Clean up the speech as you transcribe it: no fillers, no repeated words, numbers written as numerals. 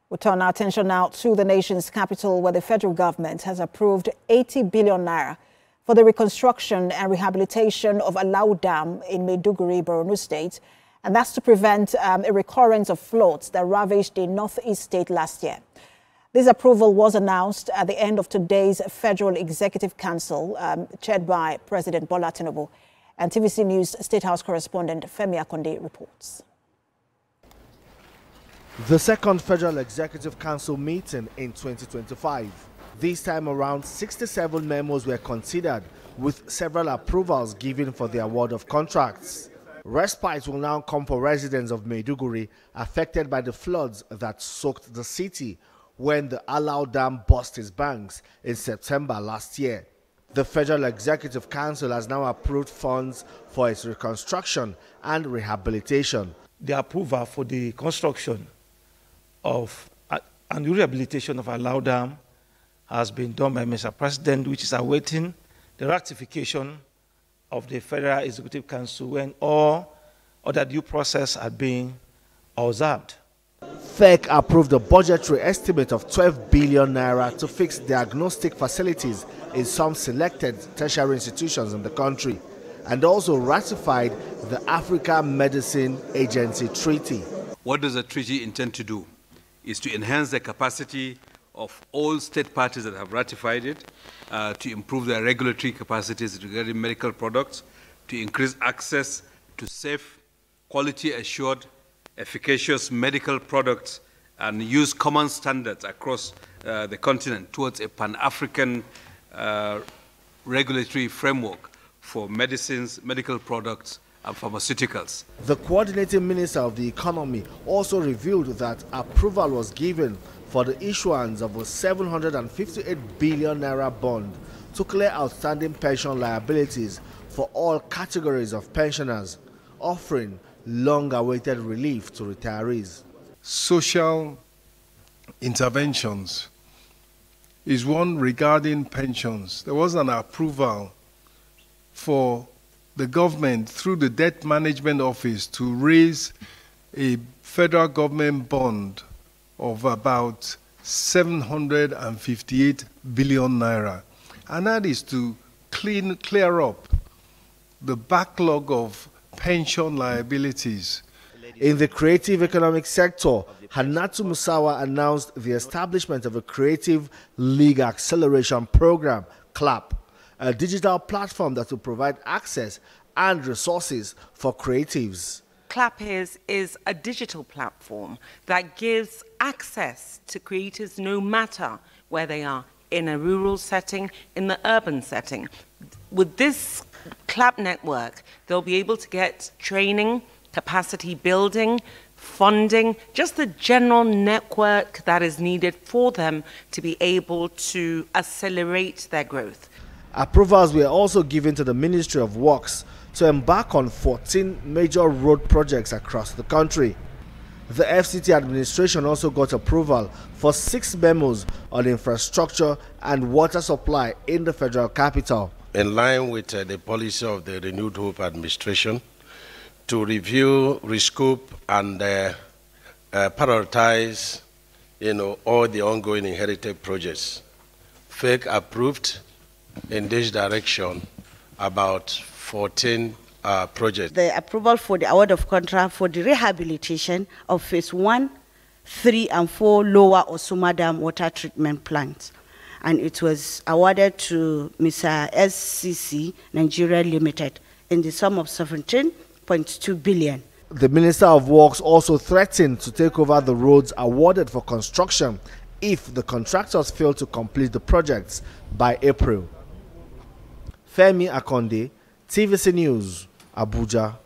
We turn our attention now to the nation's capital, where the federal government has approved 80 billion naira for the reconstruction and rehabilitation of Alau Dam in Maiduguri, Borno State. And that's to prevent a recurrence of floods that ravaged the northeast state last year. This approval was announced at the end of today's Federal Executive Council, chaired by President Bola Tinubu. And TVC News State House correspondent Femi Akonde reports. The second Federal Executive Council meeting in 2025. This time around, 67 memos were considered, with several approvals given for the award of contracts. Respite will now come for residents of Maiduguri affected by the floods that soaked the city when the Alau Dam burst its banks in September last year. The Federal Executive Council has now approved funds for its reconstruction and rehabilitation. The approval for the construction of and rehabilitation of Alau Dam has been done by Mr. President, which is awaiting the ratification of the Federal Executive Council when all other due process are being observed. FEC approved a budgetary estimate of 12 billion naira to fix diagnostic facilities in some selected tertiary institutions in the country, and also ratified the Africa Medicine Agency Treaty. What does the treaty intend to do? Is to enhance the capacity of all state parties that have ratified it, to improve their regulatory capacities regarding medical products, to increase access to safe, quality-assured, efficacious medical products, and use common standards across the continent towards a Pan-African regulatory framework for medicines, medical products, and pharmaceuticals. The coordinating minister of the economy also revealed that approval was given for the issuance of a 758 billion naira bond to clear outstanding pension liabilities for all categories of pensioners, offering long-awaited relief to retirees. Social interventions is one regarding pensions. There was an approval for the government through the Debt Management Office to raise a federal government bond of about 758 billion naira. And that is to clear up the backlog of pension liabilities. In the creative economic sector, Hannatu Musawa announced the establishment of a Creative League Acceleration Program, CLAP, a digital platform that will provide access and resources for creatives. CLAP is a digital platform that gives access to creators no matter where they are, in a rural setting, in the urban setting. With this CLAP network, they'll be able to get training, capacity building, funding, just the general network that is needed for them to be able to accelerate their growth. Approvals were also given to the Ministry of Works to embark on 14 major road projects across the country. The FCT administration also got approval for 6 memos on infrastructure and water supply in the federal capital. In line with the policy of the Renewed Hope administration, to review, rescope, and prioritize, all the ongoing inherited projects. FEC approved in this direction about 14 projects. The approval for the award of contract for the rehabilitation of phase 1, 3, and 4 Lower Osuma Dam water treatment plants. And it was awarded to Mr. SCC Nigeria Limited in the sum of 17.2 billion. The Minister of Works also threatened to take over the roads awarded for construction if the contractors fail to complete the projects by April. Femi Akonde, TVC News, Abuja.